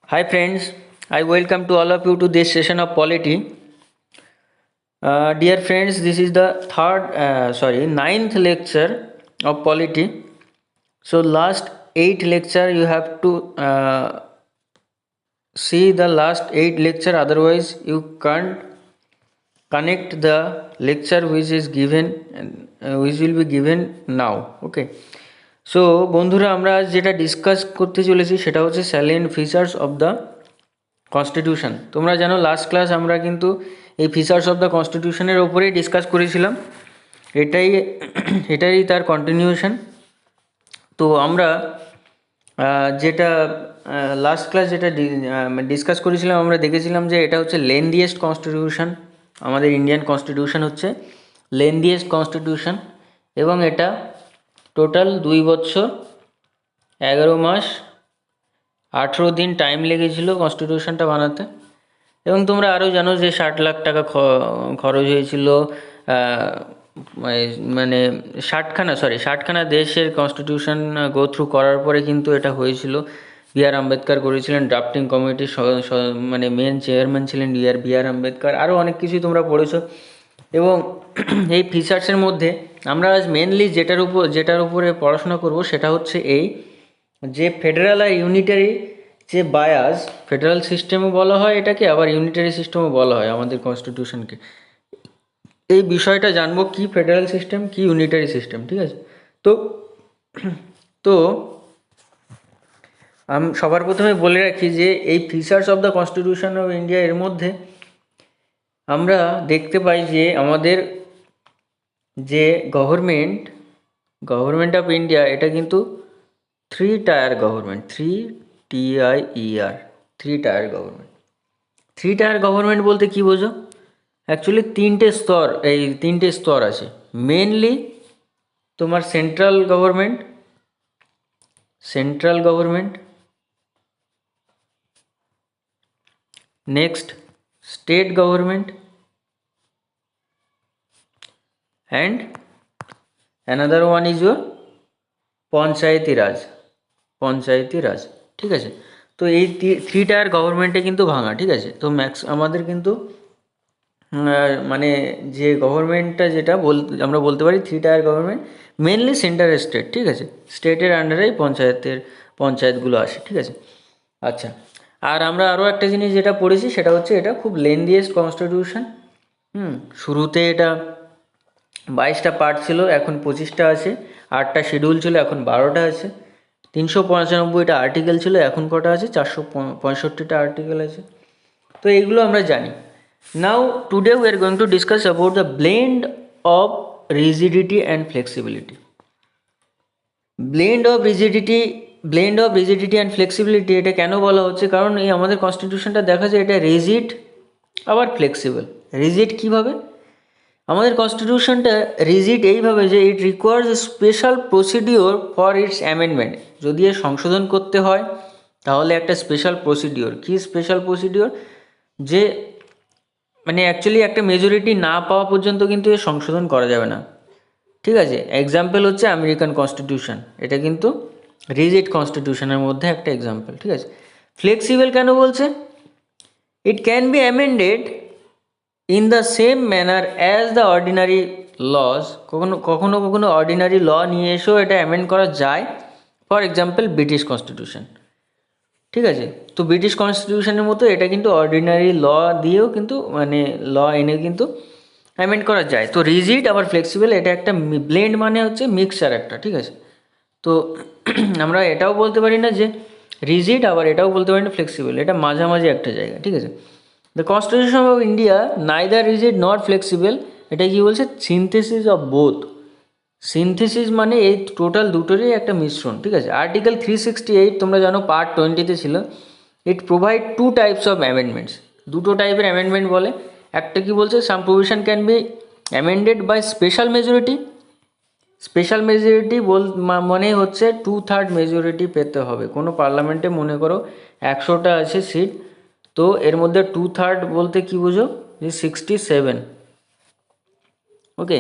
Hi friends, I welcome to all of you to this session of polity. Dear friends, this is the ninth lecture of polity. So last 8 lecture you have to see the last 8 lecture, otherwise you can't connect the lecture which is given which will be given now. Okay. So বন্ধুরা, আমরা আজ যেটা discuss করতে চলেছি সেটা হচ্ছে salient features of the constitution. তোমরা জানো লাস্ট ক্লাস আমরা কিন্তু এই ফিচার্স অফ দ্য কনস্টিটিউশনের ওপরেই ডিসকাস করেছিলাম। এটাই তার কন্টিনিউশন। তো আমরা যেটা লাস্ট ক্লাস যেটা ডিসকাস করেছিলাম, আমরা দেখেছিলাম যে এটা হচ্ছে লেন্দিয়েস্ট কনস্টিটিউশন। আমাদের ইন্ডিয়ান কনস্টিটিউশন হচ্ছে লেন্দিয়েস্ট কনস্টিটিউশন এবং এটা টোটাল 2 বছর 11 মাস 18 দিন টাইম লেগেছিল কনস্টিটিউশনটা বানাতে। এবং তোমরা আরও জানো যে 60 লাখ টাকা খরচ হয়েছিল, মানে 60খানা দেশের কনস্টিটিউশন গো থ্রু করার পরে কিন্তু এটা হয়েছিল। বি.আর. আম্বেদকর করেছিলেন ড্রাফটিং কমিটির, মানে মেন চেয়ারম্যান ছিলেন বি.আর. আম্বেদকর। আরও অনেক কিছুই তোমরা পড়েছো। এবং এই ফিচার্সের মধ্যে আমরা আজ মেনলি যেটার উপরে পড়াশোনা করব সেটা হচ্ছে এই যে ফেডারাল আর ইউনিটারি যে বায়াস, ফেডারাল সিস্টেমও বলা হয় এটাকে, আবার ইউনিটারি সিস্টেমও বলা হয় আমাদের কনস্টিটিউশনকে। এই বিষয়টা জানবো কি ফেডারাল সিস্টেম কি ইউনিটারি সিস্টেম, ঠিক আছে? তো তো আমি সবার প্রথমে বলে রাখি যে এই features of the constitution of India এর মধ্যে আমরা দেখতে পাই যে আমাদের যে গভর্নমেন্ট অফ ইন্ডিয়া এটা কিন্তু 3 tier government, 3 TIER, 3 tier government. 3 tier government বলতে কি বোঝো? অ্যাকচুয়ালি তিনটে স্তর আছে। মেনলি তোমার central government, next state government and another one is your panchayati raj, ঠিক আছে? তো এই 3 টায়ার গভর্নমেন্টে কিন্তু ভাঙা, ঠিক আছে? তো আমাদের কিন্তু মানে যে গভর্নমেন্টটা যেটা আমরা বলতে পারি 3 টায়ার গভর্নমেন্ট, মেনলি সেন্টারের স্টেট, ঠিক আছে? স্টেটের আন্ডারেই পঞ্চায়েতগুলো আসে, ঠিক আছে? আচ্ছা, আর আমরা আরও একটা জিনিস যেটা পড়েছি সেটা হচ্ছে এটা খুব লেন্দিয়েস্ট কনস্টিটিউশন। শুরুতে এটা 22টা পার্ট ছিল, এখন 25টা আছে। 8টা শিডিউল ছিল, এখন 12টা আছে। 395টা আর্টিকেল ছিল, এখন কটা আছে? 465টা আর্টিকেল আছে। তো এইগুলো আমরা জানি। Now today we are going to discuss about the blend of rigidity and flexibility. Blend of rigidity and flexibility এটা কেন বলা হচ্ছে? কারণ এই আমাদের কনস্টিটিউশনটা দেখা যায় এটা রিজিড আবার ফ্লেক্সিবল। রিজিড কীভাবে? আমাদের কনস্টিটিউশনটা রিজিড এইভাবে যে it requires a special procedure for its amendment. যদি এর সংশোধন করতে হয় তাহলে একটা স্পেশাল প্রসিডিওর। কী স্পেশাল প্রসিডিওর? যে মানে অ্যাকচুয়ালি একটা মেজরিটি না পাওয়া পর্যন্ত কিন্তু এর সংশোধন করা যাবে না, ঠিক আছে? এক্সাম্পল হচ্ছে আমেরিকান কনস্টিটিউশন, এটা কিন্তু রিজিড কনস্টিটিউশনের মধ্যে একটা এক্সাম্পল, ঠিক আছে? ফ্লেক্সিবল কেন বলছে? It can be amended in the same manner as the ordinary laws. কখনো অর্ডিনারি ল নিয়ে এসেও এটা অ্যামেন্ড করা যায়। ফর এক্সাম্পল ব্রিটিশ কনস্টিটিউশন, ঠিক আছে? তো ব্রিটিশ কনস্টিটিউশনের মতো এটা কিন্তু অর্ডিনারি ল দিয়েও কিন্তু মানে ল এনে কিন্তু অ্যামেন্ড করা যায়। তো রিজিড আবার ফ্লেক্সিবল এটা একটা ব্লেন্ড, মানে হচ্ছে মিক্সচার একটা, ঠিক আছে? তো আমরা এটাও বলতে পারি না যে রিজিড, আবার এটাও বলতে পারি না ফ্লেক্সিবল, এটা মাঝামাঝি একটা জায়গা, ঠিক আছে? The constitution of India neither rigid not flexible. এটা কি বলছে? Synthesis of both. সিনথেসিস মানে এই টোটাল দুটোরই একটা মিশ্রণ, ঠিক আছে? আর্টিকেল 368 তোমরা জানো পার্ট 20-তে ছিল। It provide 2 types of amendments. দুটো টাইপের অ্যামেন্ডমেন্ট বলে। একটা কি বলছে? Some provision can be amended by special majority. Special majority মানে হচ্ছে 2/3 মেজরিটি পেতে হবে। কোনো পার্লামেন্টে মনে করো 100টা আছে সিট, তো এর মধ্যে 2/3 বলতে কি বুঝো? যে 67, ওকে?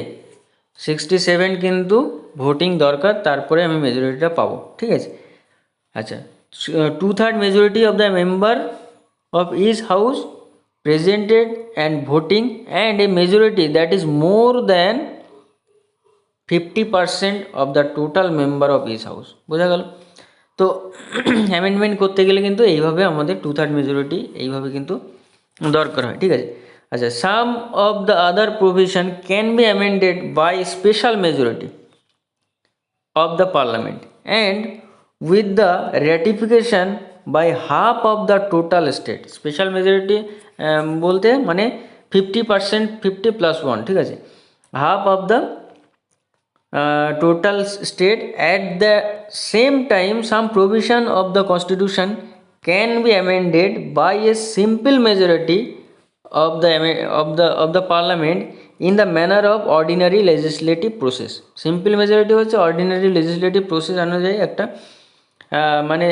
67 কিন্তু ভোটিং দরকার, তারপরে আমি মেজরিটিটা পাবো, ঠিক আছে? আচ্ছা, 2/3 majority of the member of each house presented and voting, and a majority that is more than 50% of the total member of each house। বোঝা গেল? তো অ্যামেন্ডমেন্ট করতে গেলে কিন্তু এইভাবে আমাদের 2/3 মেজরিটি এইভাবে কিন্তু দরকার হয়, ঠিক আছে। আচ্ছা, some of the other provision can be amended by special majority of the parliament and with the ratification by half of the total state। Special majority বলতে মানে 50%, 50+1, ঠিক আছে, half of the total state। At the same time some provision of the constitution can be amended by a simple majority of the parliament in the manner of ordinary legislative process। Simple majority হচ্ছে ordinary legislative process অনুযায়ী একটা মানে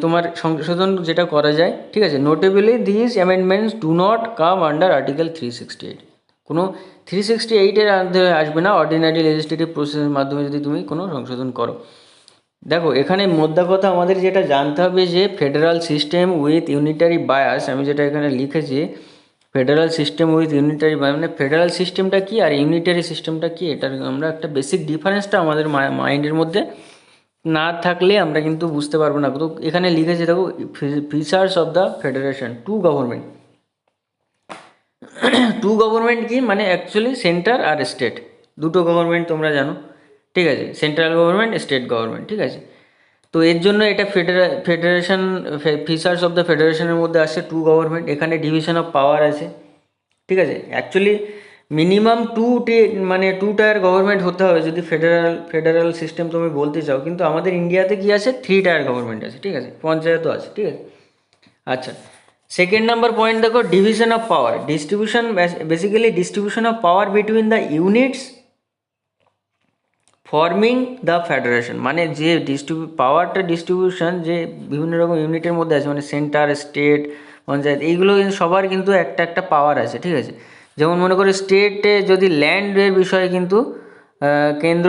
তোমার সংশোধন যেটা করা যায়, ঠিক আছে। Notably this amendments do not come under article 368। কোনো 368-এর আন্ডারে আসবে না অর্ডিনারি লেজিসলেটিভ প্রসেসের মাধ্যমে যদি তুমি কোনো সংশোধন করো। দেখো এখানে মোদ্দা কথা আমাদের যেটা জানতে হবে যে federal system with unitary bias, আমি যেটা এখানে লিখেছি federal system with unitary bias, মানে ফেডারাল সিস্টেমটা কী আর ইউনিটারি সিস্টেমটা কী, এটার আমরা একটা বেসিক ডিফারেন্সটা আমাদের মাইন্ডের মধ্যে না থাকলে আমরা কিন্তু বুঝতে পারবো না। তো এখানে লিখেছে দেখো, features of the federation, two government কি মানে অ্যাকচুয়ালি সেন্টার আর স্টেট, দুটো গভর্নমেন্ট তোমরা জানো, ঠিক আছে, সেন্ট্রাল গভর্নমেন্ট, স্টেট গভর্নমেন্ট, ঠিক আছে। তো এর জন্য এটা ফেডারেশন, ফিচার্স অফ দ্য ফেডারেশনের মধ্যে আসছে টু গভর্নমেন্ট। এখানে ডিভিশন অফ পাওয়ার আছে, ঠিক আছে। অ্যাকচুয়ালি মিনিমাম মানে টু টায়ার গভর্নমেন্ট হতে হবে যদি ফেডারাল সিস্টেম তুমি বলতে চাও, কিন্তু আমাদের ইন্ডিয়াতে কি আছে 3 টায়ার গভর্নমেন্ট আছে, ঠিক আছে, পঞ্চায়েতও আছে, ঠিক আছে। আচ্ছা, সেকেন্ড নাম্বার পয়েন্ট দেখো, division of power, distribution, basically distribution of power between the units forming the federation, মানে যে পাওয়ারটা ডিস্ট্রিবিউশন যে বিভিন্ন রকম ইউনিটের মধ্যে আছে, মানে সেন্টার, স্টেট, পঞ্চায়েত, এইগুলো সবার কিন্তু একটা একটা পাওয়ার আছে, ঠিক আছে। যেমন মনে করো স্টেটে যদি ল্যান্ডের বিষয়ে কিন্তু কেন্দ্র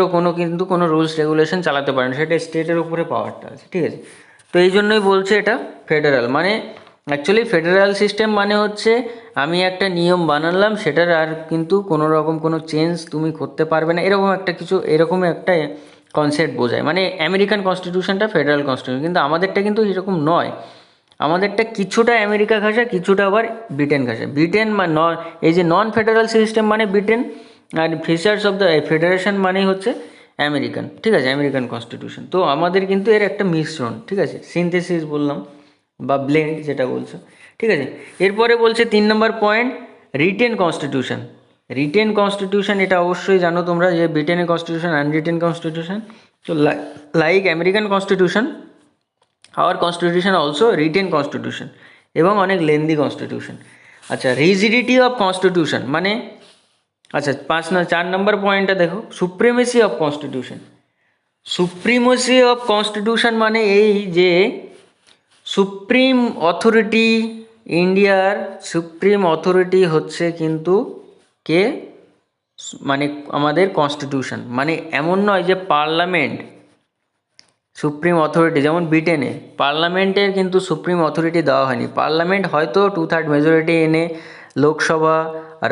কোনো রুলস রেগুলেশন চালাতে পারে না, সেটা স্টেটের উপরে পাওয়ারটা আছে, ঠিক আছে। তো এই জন্যই বলছে এটা ফেডারাল, মানে অ্যাকচুয়ালি ফেডারাল সিস্টেম মানে হচ্ছে আমি একটা নিয়ম বানালাম, সেটার আর কিন্তু কোনো রকম কোনো চেঞ্জ তুমি করতে পারবে না, এরকম একটা কিছু, এরকম একটা কনসেপ্ট বোঝায়। মানে আমেরিকান কনস্টিটিউশনটা ফেডারাল কনস্টিটিউশন, কিন্তু আমাদেরটা কিন্তু এরকম নয়। আমাদেরটা কিছুটা আমেরিকা ঘাসা, কিছুটা আবার ব্রিটেন ঘাসা। ব্রিটেন এই যে নন ফেডারাল সিস্টেম মানে ব্রিটেন, আর ফিচার্স অফ দ্য ফেডারেশন মানেই হচ্ছে আমেরিকান, ঠিক আছে, আমেরিকান কনস্টিটিউশন। তো আমাদের কিন্তু এর একটা মিশ্রণ, ঠিক আছে, সিনথেসিস বললাম বা ব্লেন্ড যেটা বলছো, ঠিক আছে। এরপরে বলছে 3 নম্বর point, written constitution. Written constitution এটা অবশ্যই জানো তোমরা যে ব্রিটেনের কনস্টিটিউশন আনরিটেন কনস্টিটিউশন। তো like American constitution, our constitution also written constitution এবং অনেক লেন্দি কনস্টিটিউশন। আচ্ছা, রিজিডিটি অফ কনস্টিটিউশন মানে, আচ্ছা 4 নম্বর পয়েন্টটা দেখো, supremacy of constitution. Supremacy of constitution মানে এই যে সুপ্রিম অথরিটি, ইন্ডিয়ার সুপ্রিম অথরিটি হচ্ছে কিন্তু কে, মানে আমাদের কনস্টিটিউশন। মানে এমন নয় যে পার্লামেন্ট সুপ্রিম অথরিটি, যেমন ব্রিটেনে পার্লামেন্টের কিন্তু সুপ্রিম অথরিটি দেওয়া হয়নি। পার্লামেন্ট হয়তো 2/3 মেজরিটি এনে, লোকসভা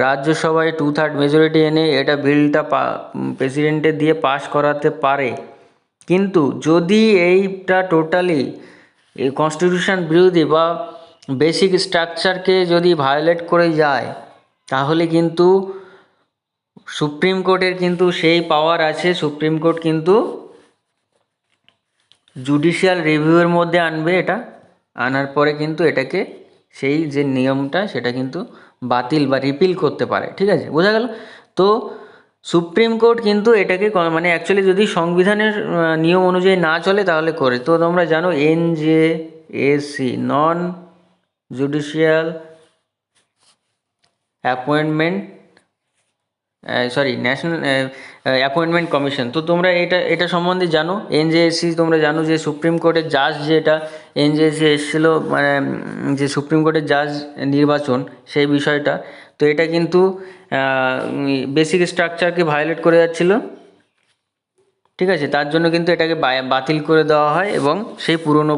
রাজ্যসভায় 2/3 মেজরিটি এনে এটা বিলটা প্রেসিডেন্টের দিয়ে পাস করাতে পারে, কিন্তু যদি এইটা টোটালি এই কনস্টিটিউশন বিরোধী বা বেসিক স্ট্রাকচারকে যদি ভায়োলেট করে যায়, তাহলে কিন্তু সুপ্রিম কোর্টের কিন্তু সেই পাওয়ার আছে। সুপ্রিম কোর্ট কিন্তু জুডিশিয়াল রিভিউয়ের মধ্যে আনবে, এটা আনার পরে কিন্তু এটাকে সেই যে নিয়মটা সেটা কিন্তু বাতিল বা রিপিল করতে পারে, ঠিক আছে, বোঝা গেল। তো সুপ্রিম কোর্ট কিন্তু এটাকে মানে অ্যাকচুয়ালি যদি সংবিধানের নিয়ম অনুযায়ী না চলে তাহলে করে। তো তোমরা জানো NJAC, নন judicial appointment, national appointment commission. তো তোমরা এটা সম্বন্ধে জানো, NJAC তোমরা জানো যে সুপ্রিম কোর্টের জাজ, যেটা NJAC এসেছিলো মানে যে সুপ্রিম কোর্টের জাজ নির্বাচন সেই বিষয়টা। তো এটা কিন্তু বেসিক স্ট্রাকচারকে ভায়োলেট করে যাচ্ছিল। ঠিক আছে, তার জন্য কিন্তু এটাকে বাতিল করে দেওয়া হয় এবং সেই পুরনো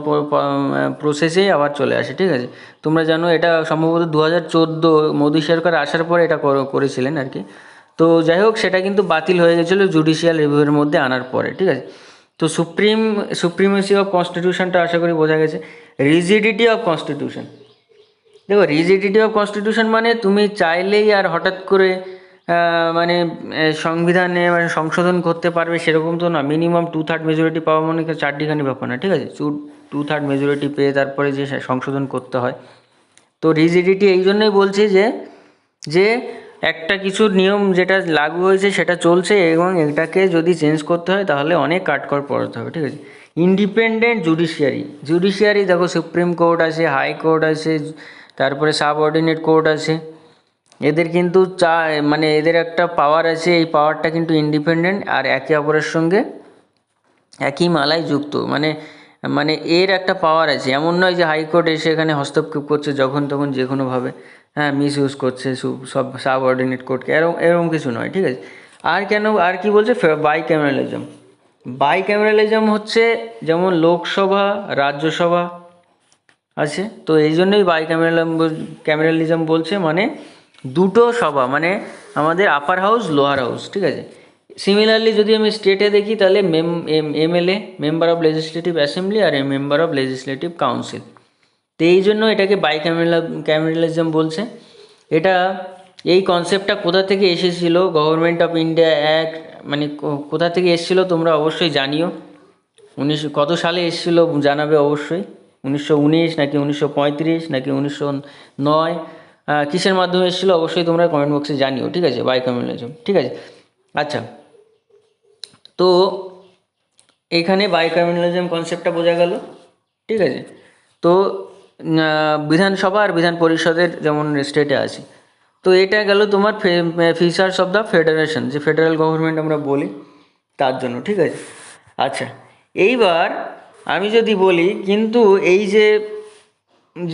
প্রসেসেই আবার চলে আসে। ঠিক আছে, তোমরা জানো এটা সম্ভবত 2014 মোদী সরকার আসার পরে এটা করেছিলেন আর কি। তো যাই হোক, সেটা কিন্তু বাতিল হয়ে গেছিলো জুডিশিয়াল রিভিউয়ের মধ্যে আনার পরে। ঠিক আছে, তো সুপ্রিমেসি অফ কনস্টিটিউশনটা আশা করি বোঝা গেছে। রিজিডিটি অফ কনস্টিটিউশন, দেখো রিজিডিটি অফ কনস্টিটিউশন মানে তুমি চাইলেই আর হঠাৎ করে মানে সংবিধানে মানে সংশোধন করতে পারবে সেরকম তো না। মিনিমাম 2/3 মেজরিটি পাওয়া মানে চারটিখানি ব্যাপার না। ঠিক আছে, 2/3 মেজরিটি পেয়ে তারপরে যে সংশোধন করতে হয়। তো রিজিডিটি এই জন্যই বলছি যে একটা কিছু নিয়ম যেটা লাগু হয়েছে সেটা চলছে এবং এটাকে যদি চেঞ্জ করতে হয় তাহলে অনেক কাঠখড় পোড়াতে হবে। ঠিক আছে, ইন্ডিপেন্ডেন্ট জুডিশিয়ারি দেখো, সুপ্রিম কোর্ট আছে, হাই কোর্ট আছে, তারপরে সাবঅর্ডিনেট কোর্ট আছে। এদের কিন্তু মানে এদের একটা পাওয়ার আছে, এই পাওয়ারটা কিন্তু ইন্ডিপেন্ডেন্ট আর একে অপরের সঙ্গে একই মালায় যুক্ত। মানে মানে এর একটা পাওয়ার আছে, এমন নয় যে হাইকোর্ট এসে এখানে হস্তক্ষেপ করছে যখন তখন যে কোনোভাবে, হ্যাঁ, মিস ইউজ করছে সব সাবঅর্ডিনেট কোর্টকে, এরকম কিছু নয়। ঠিক আছে, আর কি বলছে বাইক্যামেরালিজম হচ্ছে যেমন লোকসভা রাজ্যসভা আছে, তো এই জন্যই ক্যামেরালিজম বলছে, মানে দুটো সভা, মানে আমাদের আপার হাউস লোয়ার হাউস। ঠিক আছে, সিমিলারলি যদি আমি স্টেটে দেখি তাহলে MLA, member of legislative assembly, আর মেম্বার অফ লেজিসলেটিভ কাউন্সিল। তো এই জন্য এটাকে ক্যামেরালিজম বলছে। এটা এই কনসেপ্টটা কোথা থেকে এসেছিল, গভর্নমেন্ট অফ ইন্ডিয়া অ্যাক্ট, মানে কোথা থেকে এসেছিলো তোমরা অবশ্যই জানিও। কত সালে এসেছিলো জানাবে অবশ্যই। 1919 নাকি 1935 নাকি 1909, কিসের মাধ্যমে এসেছিলো অবশ্যই তোমরা কমেন্ট বক্সে জানিও। ঠিক আছে, বাইক্যামেরালিজম। ঠিক আছে, আচ্ছা, তো এখানে বাইক্যামেরালিজম কনসেপ্টটা বোঝা গেল। ঠিক আছে, তো বিধানসভা আর বিধান পরিষদের যেমন স্টেটে আছে, তো এটা গেল তোমার ফিচার্স অফ দ্য ফেডারেশন, যে ফেডারেল গভর্নমেন্ট আমরা বলি তার জন্য। ঠিক আছে, আচ্ছা, এইবার আমি যদি বলি, কিন্তু এই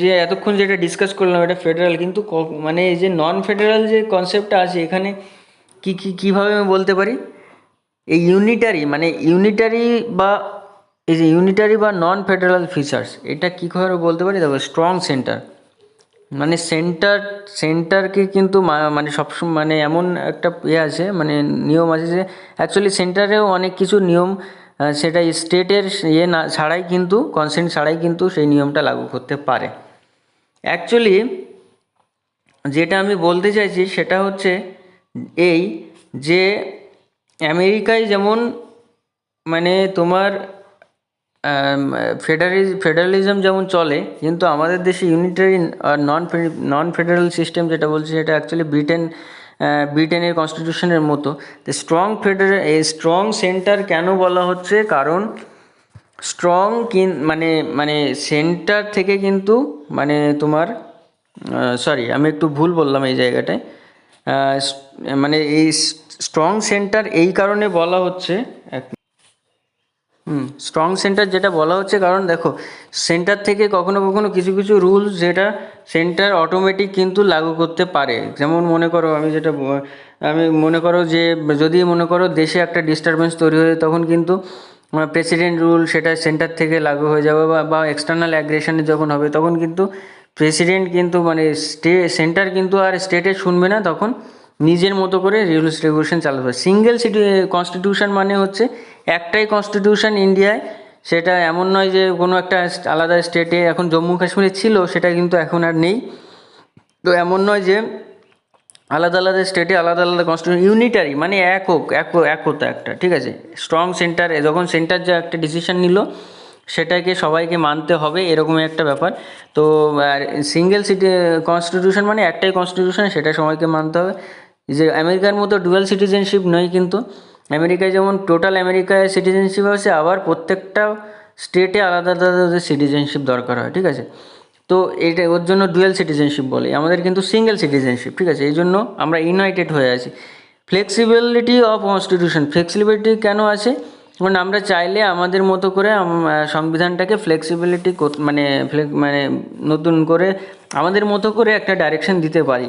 যে এতক্ষণ যেটা ডিসকাস করলাম এটা ফেডারেল, কিন্তু মানে এই যে নন ফেডারেল যে কনসেপ্টটা আছে এখানে কীভাবে আমি বলতে পারি, এই ইউনিটারি বা এই যে ইউনিটারি বা নন ফেডারাল ফিচার্স, এটা কী করে বলতে পারি, দেখো স্ট্রং সেন্টার, মানে সেন্টারকে কিন্তু মানে সবসময় মানে এমন একটা আছে, মানে নিয়ম আছে যে অ্যাকচুয়ালি সেন্টারেও অনেক কিছু নিয়ম সেটা স্টেটের না ছাড়াই কিন্তু, কনসেন্ট ছাড়াই কিন্তু সেই নিয়মটা লাগু করতে পারে। অ্যাকচুয়ালি যেটা আমি বলতে চাইছি সেটা হচ্ছে এই যে আমেরিকায় যেমন মানে তোমার ফেডারালিজম যেমন চলে, কিন্তু আমাদের দেশে ইউনিটারি আর নন ফেডারাল সিস্টেম যেটা বলছে সেটা অ্যাকচুয়ালি ব্রিটেনের কনস্টিটিউশনের মতো। স্ট্রং সেন্টার কেন বলা হচ্ছে, কারণ স্ট্রং মানে মানে সেন্টার থেকে কিন্তু মানে তোমার সরি আমি একটু ভুল বললাম এই জায়গাটায়, মানে এই স্ট্রং সেন্টার এই কারণে বলা হচ্ছে, স্ট্রং সেন্টার যেটা বলা হচ্ছে কারণ দেখো সেন্টার থেকে কখনো কখনো কিছু কিছু রুলস যেটা সেন্টার অটোমেটিক কিন্তু লাগু করতে পারে। যেমন আমি মনে করো যে যদি মনে করো দেশে একটা ডিস্টারবেন্স তৈরি হয়ে তখন কিন্তু প্রেসিডেন্ট রুল সেটা সেন্টার থেকে লাগু হয়ে যাবে, বা এক্সটার্নাল অ্যাগ্রেশনে যখন হবে তখন কিন্তু প্রেসিডেন্ট কিন্তু মানে সেন্টার কিন্তু আর স্টেটে শুনবে না, তখন নিজের মতো করে রুলস রেগুলেশন চালাতে হবে। সিঙ্গেল কনস্টিটিউশন মানে হচ্ছে একটাই কনস্টিটিউশন ইন্ডিয়ায়, সেটা এমন নয় যে কোনো একটা আলাদা স্টেটে, এখন জম্মু কাশ্মীরে ছিল সেটা কিন্তু এখন আর নেই। তো এমন নয় যে আলাদা আলাদা স্টেটে আলাদা আলাদা কনস্টিটিউশন, ইউনিটারি মানে একতা একটা। ঠিক আছে, স্ট্রং সেন্টারে যখন সেন্টার যে একটা ডিসিশন নিল সেটাকে সবাইকে মানতে হবে, এরকমই একটা ব্যাপার। তো সিঙ্গেল কনস্টিটিউশন মানে একটাই কনস্টিটিউশন, সেটা সবাইকে মানতে হবে। যে আমেরিকার মতো ডুয়াল সিটিজেনশিপ নয়, কিন্তু আমেরিকায় যেমন টোটাল আমেরিকায় সিটিজেনশিপ আছে, আবার প্রত্যেকটা স্টেটে আলাদা আলাদা সিটিজেনশিপ দরকার হয়। ঠিক আছে, তো এটা ওর জন্য ডুয়াল সিটিজেনশিপ বলে, আমাদের কিন্তু সিঙ্গেল সিটিজেনশিপ। ঠিক আছে, এই জন্য আমরা ইউনাইটেড হয়ে আছি। ফ্লেক্সিবিলিটি অফ কনস্টিটিউশন, ফ্লেক্সিবিলিটি কেন আছে, কারণ আমরা চাইলে আমাদের মতো করে সংবিধানটাকে ফ্লেক্সিবিলিটি মানে নতুন করে আমাদের মতো করে একটা ডাইরেকশন দিতে পারি।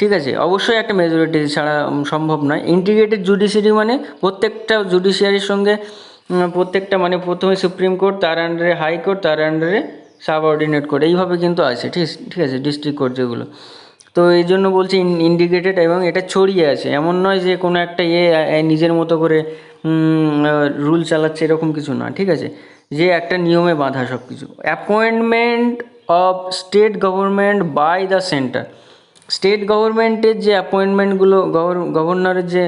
ঠিক আছে, অবশ্যই একটা মেজরিটি ছাড়া সম্ভব নয়। ইন্টিগ্রেটেড জুডিশিয়ারি মানে প্রত্যেকটা জুডিশিয়ারির সঙ্গে প্রত্যেকটা মানে প্রথমে সুপ্রিম কোর্ট, তার আন্ডারে হাইকোর্ট, তার আন্ডারে সাবঅর্ডিনেট কোর্ট, এইভাবে কিন্তু আছে। ঠিক ঠিক আছে, ডিস্ট্রিক্ট কোর্ট যেগুলো। তো এই জন্য বলছি ইন্ডিকেটেড, এবং এটা ছড়িয়ে আছে, এমন নয় যে কোনো একটা নিজের মতো করে রুল চালাচ্ছে, এরকম কিছু না। ঠিক আছে, যে একটা নিয়মে বাঁধা সব কিছু। Appointment of state government by the centre, state গভর্নমেন্টের যে অ্যাপয়েন্টমেন্টগুলো, গভর্নরের যে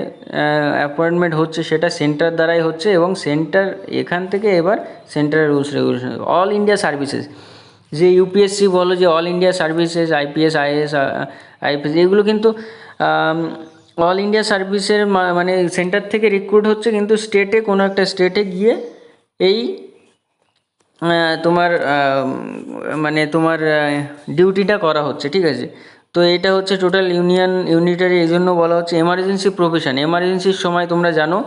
অ্যাপয়েন্টমেন্ট হচ্ছে সেটা সেন্টার দ্বারাই হচ্ছে, এবং সেন্টার এখান থেকে এবার সেন্টারের rules regulation. All India services, যে ইউপিএসসি বলো, যে all India services, IPS, IAS, IPS, এগুলো কিন্তু অল ইন্ডিয়া সার্ভিসের মানে সেন্টার থেকে রিক্রুট হচ্ছে, কিন্তু স্টেটে কোনো একটা স্টেটে গিয়ে এই তোমার মানে তোমার ডিউটিটা করা হচ্ছে। ঠিক আছে, তো এটা হচ্ছে টোটাল ইউনিটারি। এই জন্য বলা হচ্ছে এমার্জেন্সি প্রফেশন। এমার্জেন্সির সময় তোমরা জানো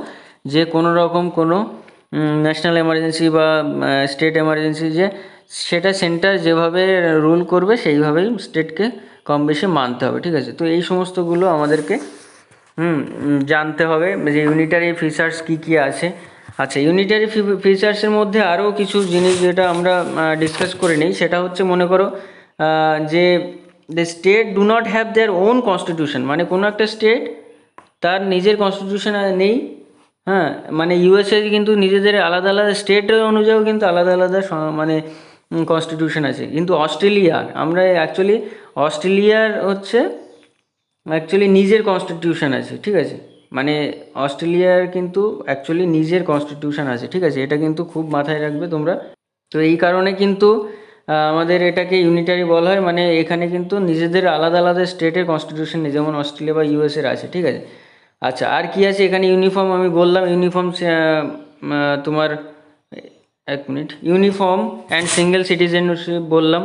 যে কোনো রকম কোনো ন্যাশনাল এমার্জেন্সি বা স্টেট এমার্জেন্সি, যে সেটা সেন্টার যেভাবে রুল করবে সেইভাবেই স্টেটকে কম বেশি মানতে হবে। ঠিক আছে, তো এই সমস্তগুলো আমাদেরকে জানতে হবে, যে ইউনিটারি ফিচার্স কী কী আছে। আচ্ছা, ইউনিটারি ফিচার্সের মধ্যে আরও কিছু জিনিস যেটা আমরা ডিসকাস করে নিই, সেটা হচ্ছে মনে করো যে the state do not have their own constitution, মানে কোনো একটা স্টেট তার নিজের কনস্টিটিউশন নেই। হ্যাঁ, মানে ইউএসএ কিন্তু নিজেদের আলাদা আলাদা স্টেট অনুযায়ীও কিন্তু আলাদা আলাদা মানে কনস্টিটিউশন আছে। কিন্তু অস্ট্রেলিয়ার, আমরা অ্যাকচুয়ালি অস্ট্রেলিয়ার হচ্ছে অ্যাকচুয়ালি নিজের কনস্টিটিউশন আছে। ঠিক আছে, মানে অস্ট্রেলিয়ার কিন্তু অ্যাকচুয়ালি নিজের কনস্টিটিউশন আছে। ঠিক আছে, এটা কিন্তু খুব মাথায় রাখবে তোমরা। তো এই কারণে কিন্তু আমাদের এটাকে ইউনিটারি বলা হয়, মানে এখানে কিন্তু নিজেদের আলাদা আলাদা স্টেটের কনস্টিটিউশন নেই, যেমন অস্ট্রেলিয়া বা ইউএসএর আছে। ঠিক আছে, আচ্ছা, আর কি আছে এখানে? ইউনিফর্ম আমি বললাম, ইউনিফর্ম তোমার এক minute, uniform and single citizenship বললাম।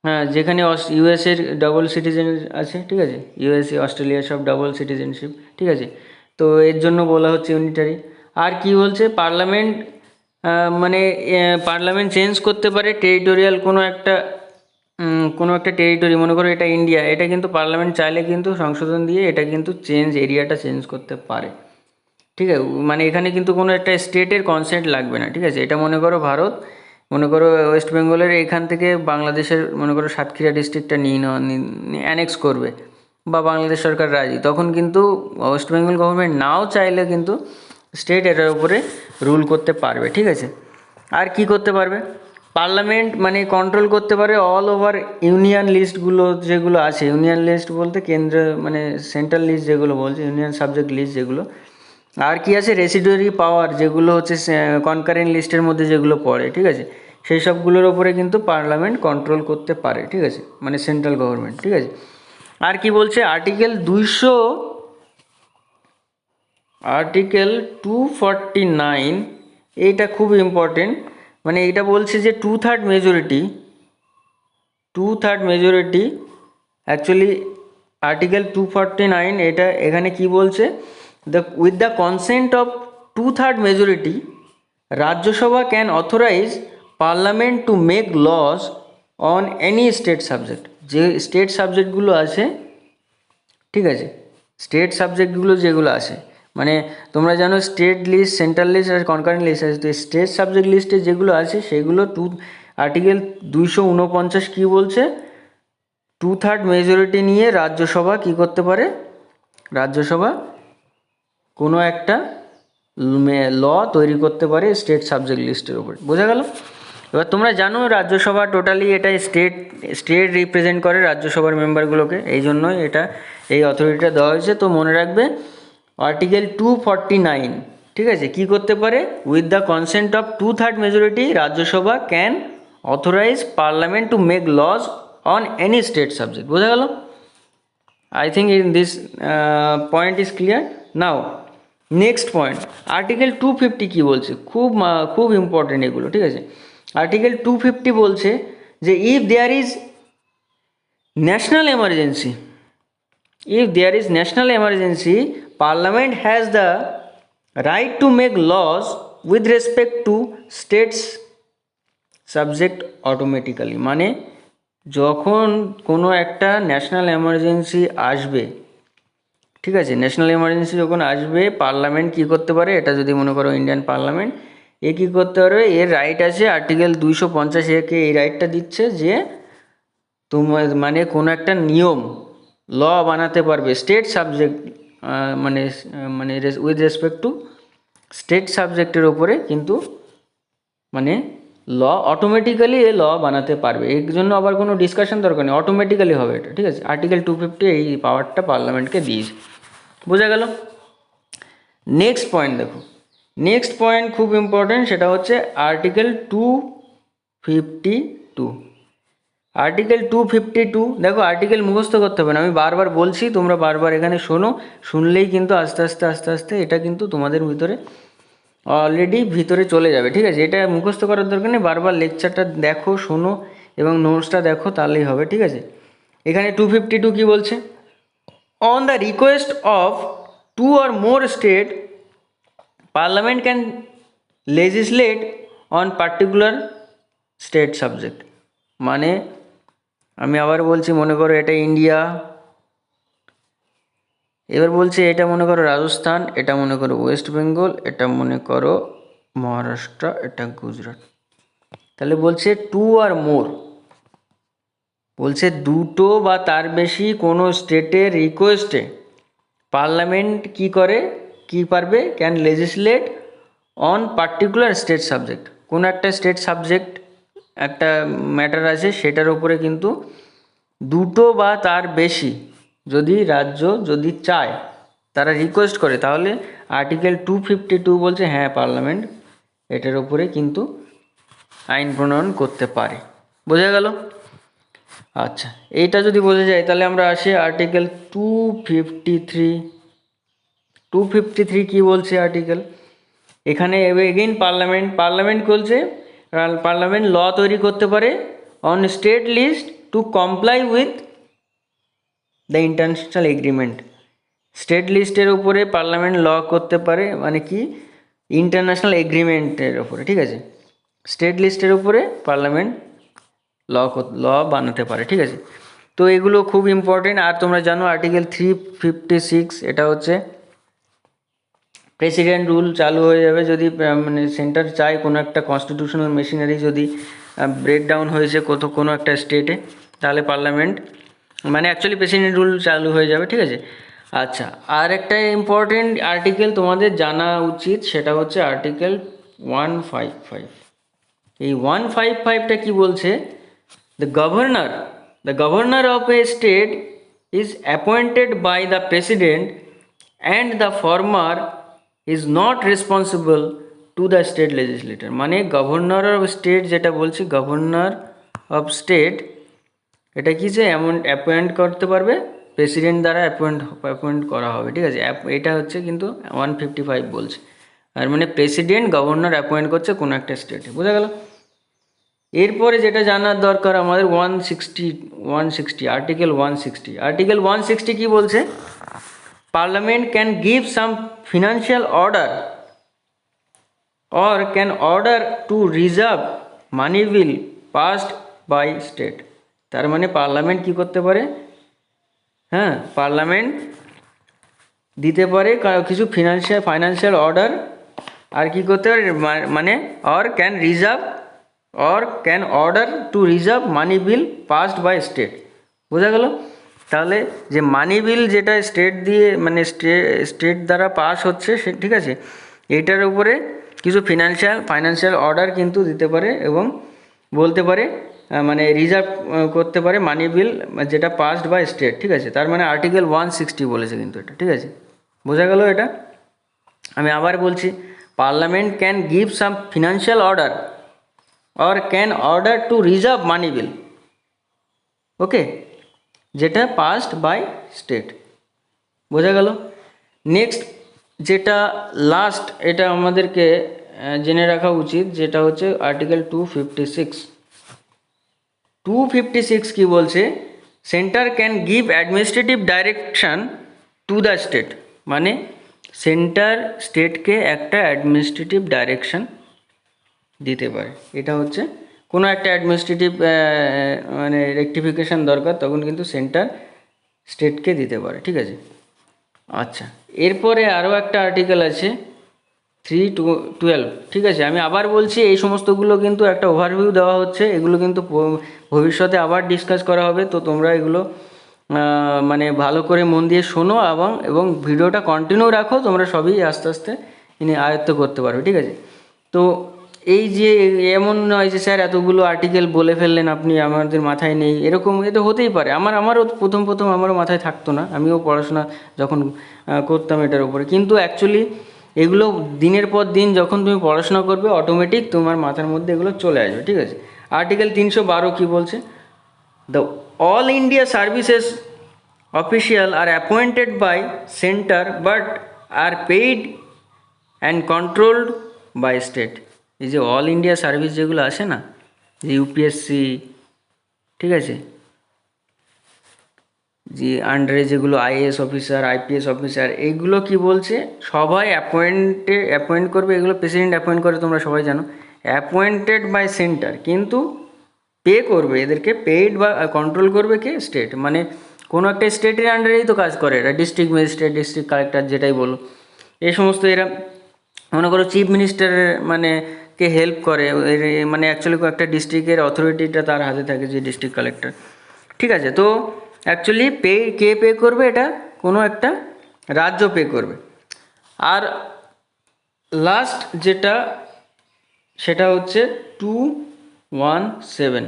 হ্যাঁ, যেখানে ইউএসের ডাবল সিটিজেন আছে। ঠিক আছে, ইউএসএ অস্ট্রেলিয়া সব ডাবল সিটিজেনশিপ। ঠিক আছে, তো এর জন্য বলা হচ্ছে ইউনিটারি। আর কি বলছে, পার্লামেন্ট মানে পার্লামেন্ট চেঞ্জ করতে পারে টেরিটোরিয়াল কোনো একটা টেরিটরি, মনে করো এটা ইন্ডিয়া, এটা কিন্তু পার্লামেন্ট চাইলে কিন্তু সংশোধন দিয়ে এটা কিন্তু এরিয়াটা চেঞ্জ করতে পারে। ঠিক আছে, মানে এখানে কিন্তু কোনো একটা স্টেটের কনসেন্ট লাগবে না। ঠিক আছে, এটা মনে করো ভারত, মনে করো ওয়েস্ট বেঙ্গলের এখান থেকে বাংলাদেশের মনে করো সাতক্ষীরা ডিস্ট্রিক্টটা নিয়ে অ্যানেক্স করবে, বা বাংলাদেশ সরকার রাজি, তখন কিন্তু ওয়েস্ট বেঙ্গল গভর্নমেন্ট নাও চাইলে কিন্তু স্টেট এটার উপরে রুল করতে পারবে। ঠিক আছে, আর কি করতে পারবে? পার্লামেন্ট মানে কন্ট্রোল করতে পারে অল ওভার ইউনিয়ন লিস্টগুলো যেগুলো আছে। ইউনিয়ন লিস্ট বলতে কেন্দ্র মানে সেন্ট্রাল লিস্ট যেগুলো বলছে, ইউনিয়ন সাবজেক্ট লিস্ট যেগুলো। আর কি আছে, রেসিডুয়ারি পাওয়ার, যেগুলো হচ্ছে কনকারেন্ট লিস্টের মধ্যে যেগুলো পড়ে। ঠিক আছে, সেই সবগুলোর ওপরে কিন্তু পার্লামেন্ট কন্ট্রোল করতে পারে। ঠিক আছে, মানে সেন্ট্রাল গভর্নমেন্ট। ঠিক আছে, আর কি বলছে, আর্টিকেল 249, এইটা খুব ইম্পর্টেন্ট। মানে এটা বলছে যে 2/3 মেজরিটি অ্যাকচুয়ালি আর্টিকেল 249, এটা এখানে কি বলছে, with the consent of 2/3 majority Rajya Sabha can authorise parliament to make laws on any state subject. যে স্টেট সাবজেক্টগুলো আছে, ঠিক আছে, স্টেট সাবজেক্টগুলো যেগুলো আছে, মানে তোমরা জানো স্টেট লিস্ট, সেন্ট্রাল লিস্ট আর কনকারেন্ট লিস্ট আছে। তো স্টেট সাবজেক্ট লিস্টে যেগুলো আছে সেগুলো আর্টিকেল 249 কী বলছে, 2/3 মেজরিটি নিয়ে রাজ্যসভা কি করতে পারে, রাজ্যসভা কোনো একটা ল তৈরি করতে পারে স্টেট সাবজেক্ট লিস্টের উপরে। বোঝা গেল? এবার তোমরা জানো রাজ্যসভা টোটালি এটা স্টেট রিপ্রেজেন্ট করে রাজ্যসভার মেম্বারগুলোকে, এই জন্যই এটা এই অথরিটিটা দেওয়া হয়েছে। তো মনে রাখবে আর্টিকেল 249, ঠিক আছে, কি করতে পারে, with the consent of 2/3 majority Rajya Sabha can authorise parliament to make laws on any state subject. বোঝা গেল? I think in this point is clear now. Next point, article 250 কী বলছে, খুব ইম্পর্টেন্ট এগুলো। ঠিক আছে, আর্টিকেল 250 বলছে যে if there is national emergency parliament has the right to make laws with respect to states subject automatically. মানে যখন কোনো একটা ন্যাশনাল এমার্জেন্সি আসবে, ঠিক আছে, ন্যাশনাল এমার্জেন্সি যখন আসবে, পার্লামেন্ট কী করতে পারে, এটা যদি মনে করো ইন্ডিয়ান পার্লামেন্ট, এ কী করতে পারবে, এর রাইট আছে আর্টিকেল 250 একে এই রাইটটা দিচ্ছে যে তোমার মানে কোনো একটা নিয়ম ল বানাতে পারবে স্টেট সাবজেক্ট, মানে মানে উইথ রেসপেক্ট টু স্টেট সাবজেক্টের ওপরে, কিন্তু মানে ল অটোমেটিক্যালি এ ল বানাতে পারবে, এর জন্য আবার কোনো ডিসকাশন দরকার নেই, অটোমেটিক্যালি হবে এটা, ঠিক আছে। আর্টিকেল 250 এই পাওয়ারটা পার্লামেন্টকে দিয়েছে, বোঝা গেল। নেক্সট পয়েন্ট দেখো, নেক্সট পয়েন্ট খুব ইম্পর্টেন্ট, সেটা হচ্ছে আর্টিকেল 252। আর্টিকেল 252, দেখো আর্টিকেল মুখস্থ করতে হবে না, আমি বারবার বলছি, তোমরা বারবার এখানে শোনো, শুনলেই কিন্তু আস্তে আস্তে আস্তে আস্তে এটা কিন্তু তোমাদের ভিতরে অলরেডি ভিতরে চলে যাবে, ঠিক আছে। এটা মুখস্থ করার দরকার নেই, বারবার লেকচারটা দেখো, শোনো এবং নোটসটা দেখো, তাহলেই হবে, ঠিক আছে। এখানে 252 কী বলছে, on the request of 2 or more state parliament can লেজিসলেট on particular state subject. মানে আমি আবার বলছি, মনে করো এটা ইন্ডিয়া, এবার বলছে এটা মনে করো রাজস্থান, এটা মনে করো ওয়েস্ট বেঙ্গল, এটা মনে করো মহারাষ্ট্র, এটা গুজরাট। তাহলে বলছে 2 or more, বলছে দুটো বা তার বেশি কোনো স্টেটের রিকোয়েস্টে পার্লামেন্ট কি করে, কি পারবে, can লেজিসলেট on particular state subject, কোনো একটা স্টেট সাবজেক্ট একটা ম্যাটার আছে সেটার উপরে কিন্তু দুটো বা তার বেশি যদি রাজ্য যদি চায়, তারা রিকোয়েস্ট করে, তাহলে আর্টিকেল 252 বলছে হ্যাঁ পার্লামেন্ট এটার উপরে কিন্তু আইন প্রণয়ন করতে পারে, বোঝা গেল। আচ্ছা, এইটা যদি বোঝা যায় তাহলে আমরা আসি আর্টিকেল 253। 253 কী বলছে আর্টিকেল, এখানে এগেইন পার্লামেন্ট বলছে পার্লামেন্ট ল তৈরি করতে পারে on state list to comply with the international agreement. State লিস্টের উপরে পার্লামেন্ট ল করতে পারে, মানে কি, ইন্টারন্যাশনাল এগ্রিমেন্টের উপরে, ঠিক আছে। স্টেট লিস্টের উপরে পার্লামেন্ট ল বানাতে পারে, ঠিক আছে। তো এগুলো খুব ইম্পর্টেন্ট। আর তোমরা জানো আর্টিকেল 356, এটা হচ্ছে প্রেসিডেন্ট রুল চালু হয়ে যাবে যদি মানে সেন্টার চায় কোনো একটা কনস্টিটিউশনাল মেশিনারি যদি ব্রেকডাউন হয়েছে কোনো একটা স্টেটে, তাহলে পার্লামেন্ট মানে অ্যাকচুয়ালি প্রেসিডেন্ট রুল চালু হয়ে যাবে, ঠিক আছে। আচ্ছা, আর একটা ইম্পর্টেন্ট আর্টিকেল তোমাদের জানা উচিত, সেটা হচ্ছে আর্টিকেল 155। এই 155টা কি বলছে, the governor of a state is appointed by the president and the former is not responsible to the state legislator. মানে গভর্নর অফ স্টেট যেটা বলছি, গভর্নর অফ স্টেট এটা কি, যে এমন অ্যাপয়েন্ট করতে পারবে, প্রেসিডেন্ট দ্বারা অ্যাপয়েন্ট করা হবে, ঠিক আছে। এটা হচ্ছে কিন্তু 155 বলছে, আর মানে প্রেসিডেন্ট গভর্নর অ্যাপয়েন্ট করছে কোনো একটা স্টেটে, বোঝা গেল। এরপরে যেটা জানার দরকার আমাদের 160 আর্টিকেল 160 কি বলছে, parliament can give some financial order or can order to reserve money bill passed by state। তার মানে পার্লামেন্ট কি করতে পারে, হ্যাঁ পার্লামেন্ট দিতে পারে কিছু ফাইন্যান্সিয়াল অর্ডার, আর কি করতে পারে মানে can order to reserve money bill passed by state, বোঝা গেল। তাহলে যে মানি বিল যেটা স্টেট দিয়ে মানে স্টেট দ্বারা পাস হচ্ছে সে, ঠিক আছে, এইটার উপরে কিছু ফাইন্যান্সিয়াল অর্ডার কিন্তু দিতে পারে এবং বলতে পারে মানে রিজার্ভ করতে পারে মানি বিল যেটা পাসড বাই স্টেট, ঠিক আছে। তার মানে আর্টিকেল 160 বলেছে কিন্তু এটা, ঠিক আছে, বোঝা গেল এটা। আমি আবার বলছি, parliament can give some financial order or can order to reserve money bill, okay, যেটা পাসড বাই স্টেট, বোঝা গেল। নেক্সট যেটা লাস্ট, এটা আমাদেরকে জেনে রাখা উচিত, যেটা হচ্ছে আর্টিকেল 256 কি বলছে, centre can give administrative direction two the state. মানে সেন্টার স্টেটকে একটা অ্যাডমিনিস্ট্রেটিভ ডাইরেকশন দিতে পারে, এটা হচ্ছে কোনো একটা অ্যাডমিনিস্ট্রেটিভ মানে রেকটিফিকেশান দরকার, তখন কিন্তু সেন্টার স্টেটকে দিতে পারে, ঠিক আছে। আচ্ছা, এরপরে আরও একটা আর্টিকেল আছে 312, ঠিক আছে। আমি আবার বলছি, এই সমস্তগুলো কিন্তু একটা ওভারভিউ দেওয়া হচ্ছে, এগুলো কিন্তু ভবিষ্যতে আবার ডিসকাস করা হবে। তো তোমরা এগুলো মানে ভালো করে মন দিয়ে শোনো এবং ভিডিওটা কন্টিনিউ রাখো, তোমরা সবই আস্তে আস্তে আয়ত্ত করতে পারবে, ঠিক আছে। তো এই যে এমন নয় যে স্যার এতগুলো আর্টিকেল বলে ফেললেন আপনি, আমাদের মাথায় নেই, এরকম এটা হতেই পারে। আমারও প্রথম আমারও মাথায় থাকতো না, আমিও পড়াশোনা যখন করতাম এটার উপরে, কিন্তু অ্যাকচুয়ালি এগুলো দিনের পর দিন যখন তুমি পড়াশোনা করবে অটোমেটিক তোমার মাথার মধ্যে এগুলো চলে আসবে, ঠিক আছে। আর্টিকেল 312 কী বলছে? The all India services official are appointed by centre but are paid and controlled by state. এই যে অল ইন্ডিয়া সার্ভিস যেগুলো আসে না, যে ইউপিএসসি, ঠিক আছে, যে আন্ডারে যেগুলো আইএএস অফিসার, আইপিএস অফিসার, এইগুলো কি বলছে, সবাই অ্যাপয়েন্ট করবে, এগুলো প্রেসিডেন্ট অ্যাপয়েন্ট করে, তোমরা সবাই জানো, অ্যাপয়েন্টেড বাই সেন্টার, কিন্তু পে করবে এদেরকে, পেইড বা কন্ট্রোল করবে কে? স্টেট। মানে কোনো একটা স্টেটের আন্ডারেই তো কাজ করে এরা, ডিস্ট্রিক্ট ম্যাজিস্ট্রেট, ডিস্ট্রিক্ট কালেক্টর, যেটাই বলো, এই সমস্ত এরা মনে করো চিফ মিনিস্টারের মানে কে হেল্প করে, মানে অ্যাকচুয়ালি একটা ডিস্ট্রিক্টের অথরিটিটা তার হাতে থাকে, যে ডিস্ট্রিক্ট কালেক্টর, ঠিক আছে। তো অ্যাকচুয়ালি কে পে করবে? এটা কোনো একটা রাজ্য পে করবে। আর লাস্ট যেটা, সেটা হচ্ছে 217।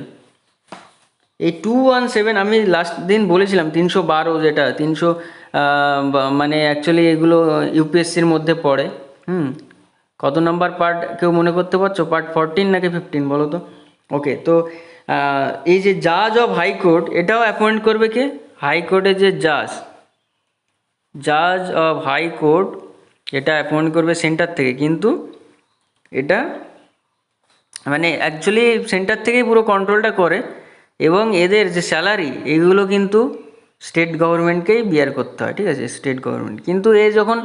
এই 217 আমি লাস্ট দিন বলেছিলাম 312, যেটা 300 মানে অ্যাকচুয়ালি এগুলো ইউপিএসসির মধ্যে পড়ে। কত নাম্বার পার্ট কেউ মনে করতে পারছো? পার্ট 14 নাকি 15 বলো তো? ওকে, তো এই যে জাজ অফ হাইকোর্ট, এটাও অ্যাপয়েন্ট করবে কে? হাইকোর্টের যে জাজ অফ হাইকোর্ট, এটা অ্যাপয়েন্ট করবে সেন্টার থেকে, কিন্তু এটা মানে অ্যাকচুয়ালি সেন্টার থেকেই পুরো কন্ট্রোলটা করে, এবং এদের যে স্যালারি এগুলো কিন্তু স্টেট গভর্নমেন্টকেই বিয়ার করতে হয়, ঠিক আছে, স্টেট গভর্নমেন্ট। কিন্তু এ যখন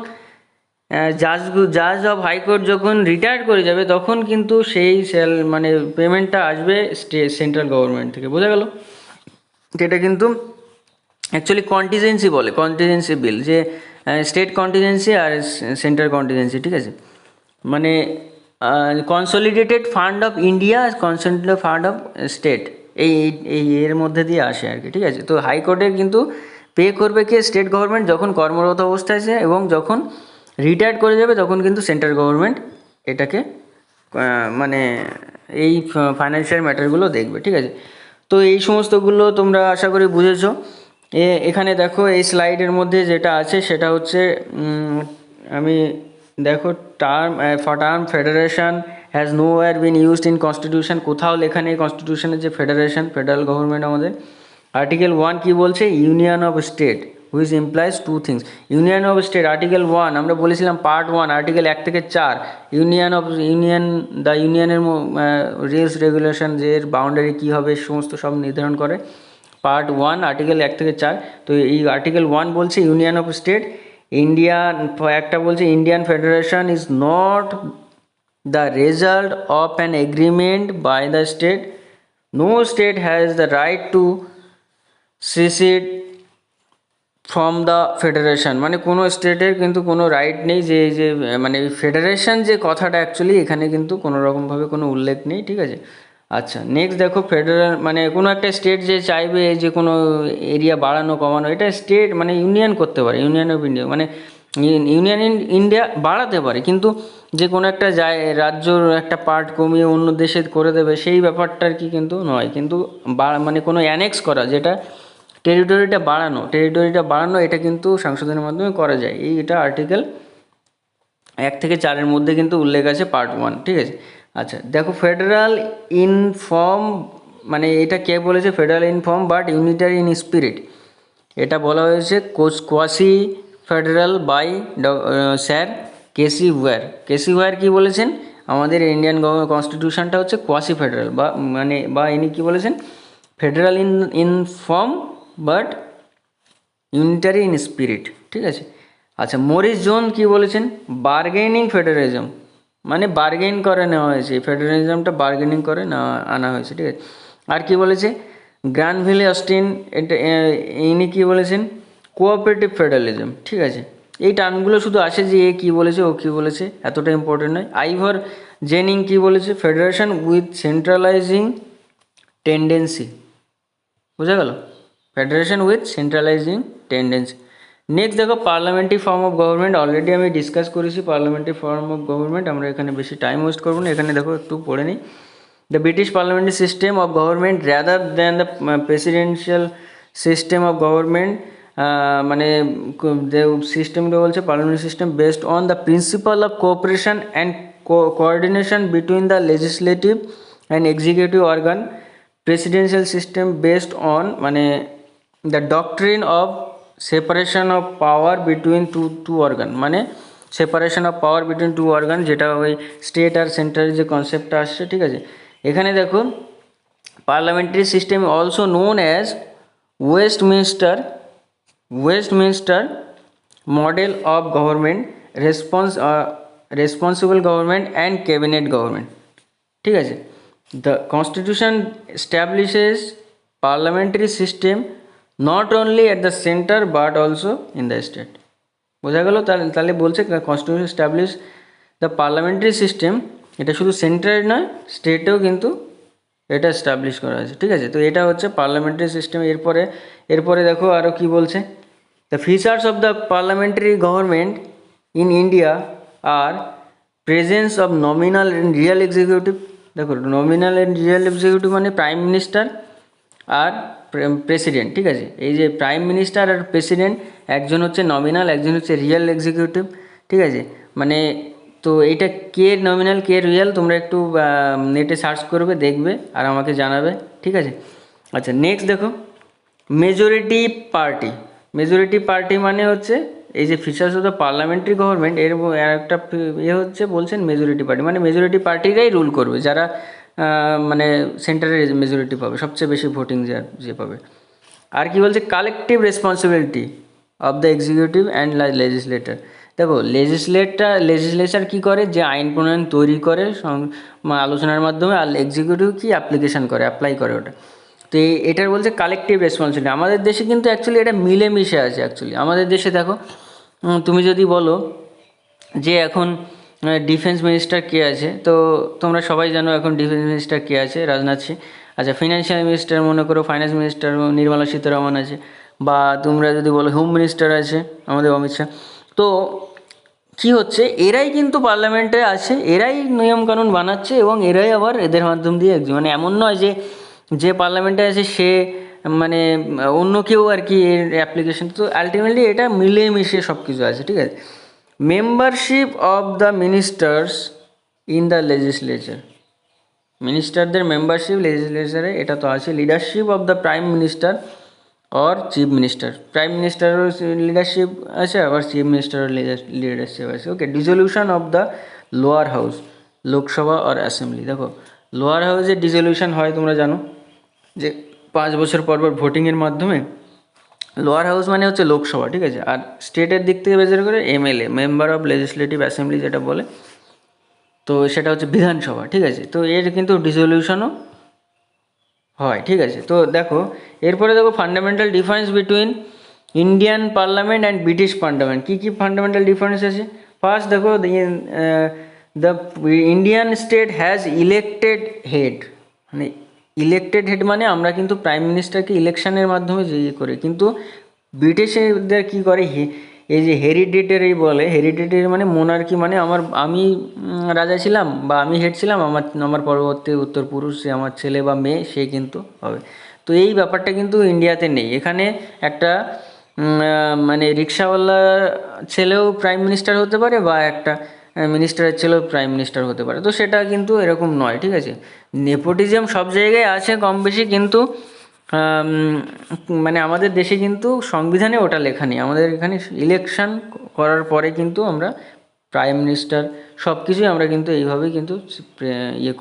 জাজ অফ হাইকোর্ট যখন রিটায়ার করে যাবে, তখন কিন্তু সেই মানে পেমেন্টটা আসবে সেন্ট্রাল গভর্নমেন্ট থেকে, বোঝা গেল? এটা কিন্তু অ্যাকচুয়ালি কন্টিজেন্সি বলে, কন্টিজেন্সি বিল, যে স্টেট কন্টিজেন্সি আর সেন্ট্রাল কন্টিজেন্সি, ঠিক আছে। মানে consolidated fund of India, consolidated fund of state, এই এর মধ্যে দিয়ে আসে আর কি, ঠিক আছে। তো হাইকোর্টের কিন্তু পে করবে কে? স্টেট গভর্নমেন্ট, যখন কর্মরত অবস্থায় আছে, এবং যখন রিটায়ার্ড করে যাবে তখন কিন্তু সেন্ট্রাল গভর্নমেন্ট এটাকে মানে এই ফাইন্যান্সিয়াল ম্যাটারগুলো দেখবে, ঠিক আছে। তো এই সমস্তগুলো তোমরা আশা করি বুঝেছো। এখানে দেখো এই স্লাইডের মধ্যে যেটা আছে সেটা হচ্ছে আমি দেখো, term federation has nowhere been used in constitution, কোথাও লেখা নেই কনস্টিটিউশনের যে ফেডারেশন, ফেডারেল গভর্নমেন্ট আমাদের। আর্টিকেল 1 কি বলছে? Union of state, which implies two things. Union of state article 1 আমরা বলেছিলাম পার্ট 1, আর্টিকেল 1 থেকে 4, দ্য ইউনিয়নের রুলস রেগুলেশন, যে এর বাউন্ডারি কী হবে সমস্ত সব নির্ধারণ করে পার্ট 1, আর্টিকেল 1 থেকে 4। তো এই আর্টিকেল 1 বলছে ইউনিয়ন অফ স্টেট, ইন্ডিয়ান, একটা বলছে Indian federation is not the result of an agreement by the state, no state has the right to secede from the federation. মানে কোনো স্টেটের কিন্তু কোনো রাইট নেই যে মানে ফেডারেশন যে কথাটা অ্যাকচুয়ালি এখানে কিন্তু কোনো রকমভাবে কোনো উল্লেখ নেই, ঠিক আছে। আচ্ছা, নেক্সট দেখো, ফেডারেল মানে কোনো একটা স্টেট যে চাইবে যে কোনো এরিয়া বাড়ানো কমানো, এটা স্টেট মানে ইউনিয়ন করতে পারে, ইউনিয়ন অফ ইন্ডিয়া মানে ইউনিয়ন ইন ইন্ডিয়া বাড়াতে পারে, কিন্তু যে কোনো একটা রাজ্যর একটা পার্ট কমিয়ে অন্য দেশে করে দেবে সেই ব্যাপারটা আর কি কিন্তু নয়। কিন্তু মানে কোনো অ্যানেক্স করা, যেটা টেরিটরিটা বাড়ানো, এটা কিন্তু সংশোধনের মাধ্যমে করা যায়। এটা আর্টিকেল 1 থেকে 4-এর মধ্যে কিন্তু উল্লেখ আছে পার্ট 1, ঠিক আছে। আচ্ছা দেখো, ফেডারাল ইন ফর্ম, মানে এটা কে বলেছে? Federal in form but unitary in spirit, এটা বলা হয়েছে quasi federal by sir K C Wheare কী বলেছেন? আমাদের ইন্ডিয়ান কনস্টিটিউশনটা হচ্ছে কোয়াসি ফেডারাল, বা ইনি কী বলেছেন? Federal in form but unitary in spirit, ঠিক আছে। আচ্ছা, মরিস জোন কী বলেছেন? বার্গেনিং ফেডারেলিজম, মানে বার্গেন করে নেওয়া হয়েছে, ফেডারেলিজমটা বার্গেনিং করে আনা হয়েছে, ঠিক আছে। আর কি বলেছে গ্রানভিলে অস্টিন, এটা ইনি কী বলেছেন কোঅপারেটিভ ফেডারেলিজম, ঠিক আছে। এই টার্মগুলো শুধু আসে যে এ কী বলেছে ও কী বলেছে, এতটা ইম্পর্টেন্ট নয়। আইভার জেনিং কী বলেছে ফেডারেশন উইথ সেন্ট্রালাইজিং টেন্ডেন্সি, বোঝা গেল, ফেডারেশন উইথ সেন্ট্রালাইজিং টেন্ডেন্সি। নেক্সট দেখো parliamentary form of government, already আমি ডিসকাস করেছি পার্লামেন্টারি ফর্ম অফ গভর্নমেন্ট, আমরা এখানে বেশি টাইম ওয়েস্ট করবো না, এখানে দেখো একটু পড়ে নিই। The British parliamentary system of government rather than the presidential system of government, মানে যে সিস্টেমটা বলছে parliamentary system based on the principle of cooperation and coordination between the legislative and executive organ, presidential system based on মানে the doctrine of separation of power between two organ, মানে separation of power between two organ, যেটা ওই state আর central যে কনসেপ্টটা আসছে, ঠিক আছে। এখানে দেখো parliamentary system also known as Westminster model of government, responsible government and cabinet government, ঠিক আছে। The constitution establishes parliamentary system not only at the centre but also in the state, বোঝা গেল। তাহলে বলছে constitution establish the parliamentary system, এটা শুধু central নয় স্টেটেও কিন্তু এটা এস্টাবলিশ করা আছে, ঠিক আছে। তো এটা হচ্ছে পার্লামেন্টারি সিস্টেম। এরপরে দেখো আরও কি বলছে, the features of the parliamentary government in India are presence of nominal and real executive. দেখো নমিনাল অ্যান্ড রিয়েল এক্সিকিউটিভ মানে প্রাইম মিনিস্টার আর প্রেসিডেন্ট, ঠিক আছে। এই যে প্রাইম মিনিস্টার আর প্রেসিডেন্ট, একজন হচ্ছে নমিনাল, একজন হচ্ছে রিয়েল এক্সিকিউটিভ, ঠিক আছে। মানে তো এইটা কে নমিনাল কে রিয়েল তোমরা একটু নেটে সার্চ করবে, দেখবে আর আমাকে জানাবে, ঠিক আছে। আচ্ছা নেক্সট দেখো মেজরিটি পার্টি মানে হচ্ছে এই যে features of the parliamentary government, এর একটা হচ্ছে বলছেন মেজরিটি পার্টি, মানে মেজরিটি পার্টিরাই রুল করবে, যারা মানে সেন্টারে মেজরিটি পাবে, সবচেয়ে বেশি ভোটিং যে পাবে। আর কি বলছে collective responsibility of the executive and legislator. দেখো লেজিসলেচার কী করে, যে আইন প্রণয়ন তৈরি করে আলোচনার মাধ্যমে, আর এক্সিকিউটিভ কি অ্যাপ্লিকেশন করে, অ্যাপ্লাই করে ওটা। তো এটার বলছে কালেকটিভ রেসপন্সিবিলিটি। আমাদের দেশে কিন্তু অ্যাকচুয়ালি এটা মিলেমিশে আছে। অ্যাকচুয়ালি আমাদের দেশে দেখো তুমি যদি বলো যে এখন ডিফেন্স মিনিস্টার কে আছে, তো তোমরা সবাই জানো এখন ডিফেন্স মিনিস্টার কে আছে, রাজনাথ সিং। আচ্ছা ফিনান্সিয়াল মিনিস্টার মনে করো, ফাইন্যান্স মিনিস্টার নির্মলা সীতারামন আছে, বা তোমরা যদি বলো হোম মিনিস্টার আছে আমাদের অমিত শাহ। তো কী হচ্ছে, এরাই কিন্তু পার্লামেন্টে আছে, এরাই নিয়মকানুন বানাচ্ছে এবং এরাই আবার এদের মাধ্যম দিয়ে মানে এমন নয় যে পার্লামেন্টে আছে সে মানে অন্য কেউ আর কি এর অ্যাপ্লিকেশন। তো আলটিমেটলি এটা মিলেমিশে সব কিছু আছে, ঠিক আছে। Membership of the ministers in the legislature, মিনিস্টারদের মেম্বারশিপ লেজিসলেচারে এটা তো আছে। Leadership of the prime minister or chief minister, prime মিনিস্টারেরও লিডারশিপ আছে, আবার চিফ মিনিস্টারের লিডারশিপ আছে। Okay, dissolution of the lower house, Lok Sabha আর অ্যাসেম্বলি। দেখো লোয়ার হাউসে ডিসলিউশন হয় তোমরা জানো যে 5 বছর পর ভোটিংয়ের মাধ্যমে। লোয়ার হাউস মানে হচ্ছে লোকসভা, ঠিক আছে। আর স্টেটের দিক থেকে বেজার করে MLA, member of legislative assembly যেটা বলে, তো সেটা হচ্ছে বিধানসভা, ঠিক আছে। তো এর কিন্তু ডিসলিউশনও হয়, ঠিক আছে। তো দেখো এরপরে দেখো fundamental difference between Indian parliament and British parliament. কী কী ফান্ডামেন্টাল ডিফারেন্স আছে? ফার্স্ট দেখো the Indian state has elected head, মানে ইলেক্টেড হেড মানে আমরা কিন্তু প্রাইম মিনিস্টারকে ইলেকশনের মাধ্যমে করি, কিন্তু ব্রিটিশদের কী করে এই যে হেরিডিটারি বলে, হেরিডিটারি মানে মোনার্কি, মানে আমি রাজা ছিলাম বা আমি হেড ছিলাম, আমার পরবর্তী উত্তরপুরুষ সে আমার ছেলে বা মেয়ে সে কিন্তু হবে। তো এই ব্যাপারটা কিন্তু ইন্ডিয়াতে নেই। এখানে একটা মানে রিক্সাওয়ালা ছেলেও প্রাইম মিনিস্টার হতে পারে বা একটা মিনিস্টারের ছেলেও প্রাইম মিনিস্টার হতে পারে। তো সেটা কিন্তু এরকম নয়, ঠিক আছে। নেপোটিজম সব জায়গায় আছে কম বেশি, কিন্তু মানে আমাদের দেশে কিন্তু সংবিধানে ওটা লেখা নেই। আমাদের এখানে ইলেকশন করার পরে কিন্তু আমরা প্রাইম মিনিস্টার সব কিছুই আমরা কিন্তু এইভাবেই কিন্তু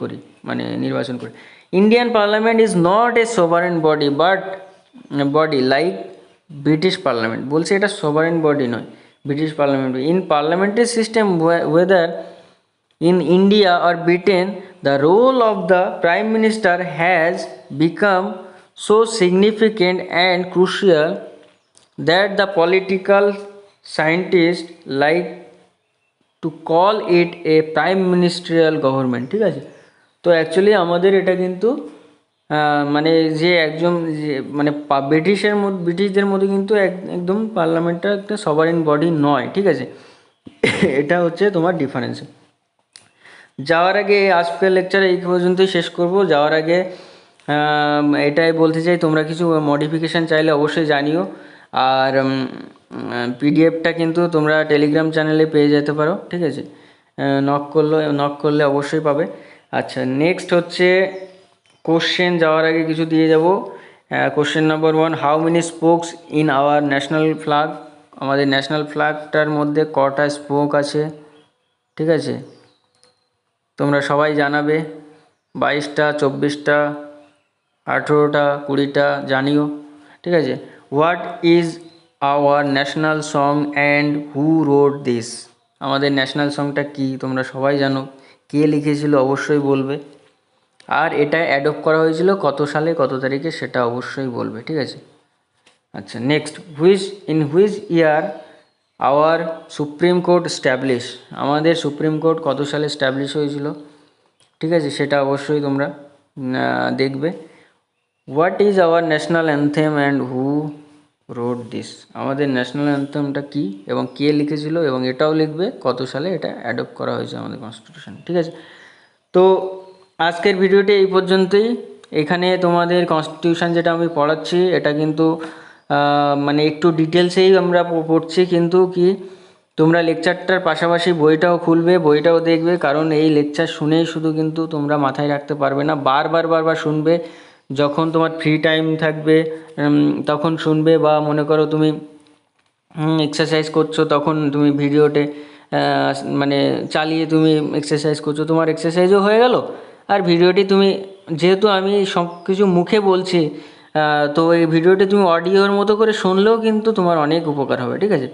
করি, মানে নির্বাচন করি। Indian parliament is not a sovereign body like British parliament. বলছে এটা সোভারেন বডি নয়, British parliament. In parliamentary system weather In India or Britain, the role of the Prime Minister has become so significant and crucial that the political scientists like to call it a prime ministerial government। ঠিক আছে, তো actually আমাদের এটা কিন্তু মানে যে একজন যে মানে ব্রিটিশদের মধ্যে কিন্তু একদম পার্লামেন্টটা একটা সভারেন বডি নয়। ঠিক আছে, এটা হচ্ছে তোমার ডিফারেন্স। যাওয়ার আগে আজকের লেকচার এই পর্যন্তই শেষ করব। যাওয়ার আগে এটাই বলতে চাই, তোমরা কিছু মডিফিকেশান চাইলে অবশ্যই জানিও। আর পিডিএফটা কিন্তু তোমরা টেলিগ্রাম চ্যানেলে পেয়ে যেতে পারো। ঠিক আছে, নক করলে অবশ্যই পাবে। আচ্ছা, নেক্সট হচ্ছে কোশ্চেন। যাওয়ার আগে কিছু দিয়ে যাব। Question number 1, how many spokes in our national flag? আমাদের ন্যাশনাল ফ্ল্যাগটার মধ্যে কটা স্পোক আছে? ঠিক আছে, তোমরা সবাই জানাবে। 22টা, 24টা, 18টা, 20টা জানিও। ঠিক আছে, what is our national song and who wrote this? আমাদের ন্যাশনাল সংটা কি তোমরা সবাই জানো, কে লিখেছিল অবশ্যই বলবে। আর এটা অ্যাডপ্ট করা হয়েছিল কত সালে কত তারিখে সেটা অবশ্যই বলবে। ঠিক আছে, আচ্ছা next, in which year our supreme court establish? আমাদের সুপ্রিম কোর্ট কত সালে স্ট্যাবলিশ হয়েছিল? ঠিক আছে, সেটা অবশ্যই তোমরা দেখবে। What is our national anthem and who wrote this? আমাদের ন্যাশনাল অ্যান্থেমটা কী এবং কে লিখেছিল, এবং এটাও লিখবে কত সালে এটা অ্যাডপ্ট করা হয়েছে আমাদের কনস্টিটিউশন। ঠিক আছে, তো আজকের ভিডিওটি এই পর্যন্তই। এখানে তোমাদের কনস্টিটিউশন যেটা আমি পড়াচ্ছি এটা কিন্তু মানে একটু ডিটেলসেই আমরা পড়ছি, কিন্তু কি তোমরা লেকচারটার পাশাপাশি বইটাও খুলবে, বইটাও দেখবে, কারণ এই লেকচার শুনেই শুধু কিন্তু তোমরা মাথায় রাখতে পারবে না, বারবার শুনবে। যখন তোমার ফ্রি টাইম থাকবে তখন শুনবে, বা মনে করো তুমি এক্সারসাইজ করছো তখন তুমি ভিডিওতে মানে চালিয়ে তুমি এক্সারসাইজ করছো, তোমার এক্সারসাইজও হয়ে গেল। আর ভিডিওটি তুমি, যেহেতু আমি সব কিছু মুখে বলছি, তো এই ভিডিওটি তুমি অডিওর মতো করে শুনলেও কিন্তু তোমার অনেক উপকার হবে। ঠিক আছে,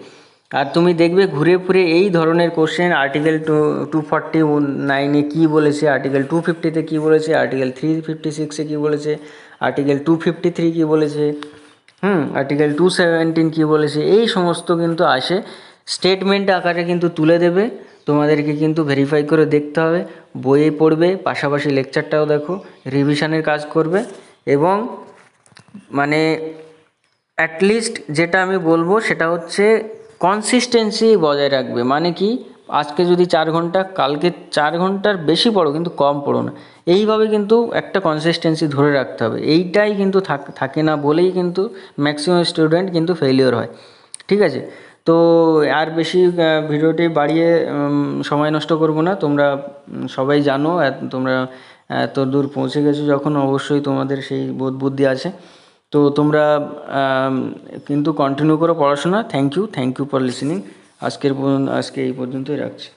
আর তুমি দেখবে ঘুরে ফিরে এই ধরনের কোশ্চেন আর্টিকেল 249-এ কী বলেছে, আর্টিকেল 250-তে কী বলেছে, আর্টিকেল 356-এ কী বলেছে, আর্টিকেল 253 কী বলেছে, আর্টিকেল 217 কী বলেছে, এই সমস্ত কিন্তু আসে স্টেটমেন্ট আকারে কিন্তু তুলে দেবে। তোমাদেরকে কিন্তু ভেরিফাই করে দেখতে হবে, বইয়ে পড়বে, পাশাপাশি লেকচারটাও দেখো, রিভিশনের কাজ করবে, এবং মানে অ্যাটলিস্ট যেটা আমি বলবো সেটা হচ্ছে কনসিস্টেন্সি বজায় রাখবে। মানে কি, আজকে যদি 4 ঘন্টা, কালকে 4 ঘন্টার বেশি পড়ো কিন্তু কম পড়ো না, এইভাবে কিন্তু একটা কনসিস্টেন্সি ধরে রাখতে হবে। এইটাই কিন্তু থাকে না বলেই কিন্তু ম্যাক্সিমাম স্টুডেন্ট কিন্তু ফেলিওর হয়। ঠিক আছে, তো আর বেশি ভিডিওটি বাড়িয়ে সময় নষ্ট করব না। তোমরা সবাই জানো, তোমরা এত দূর পৌঁছে গেছো যখন, অবশ্যই তোমাদের সেই বোধ বুদ্ধি আছে। তো তোমরা কিন্তু কন্টিনিউ করো পড়াশোনা। Thank you for listening. আজকে এই পর্যন্তই রাখছি।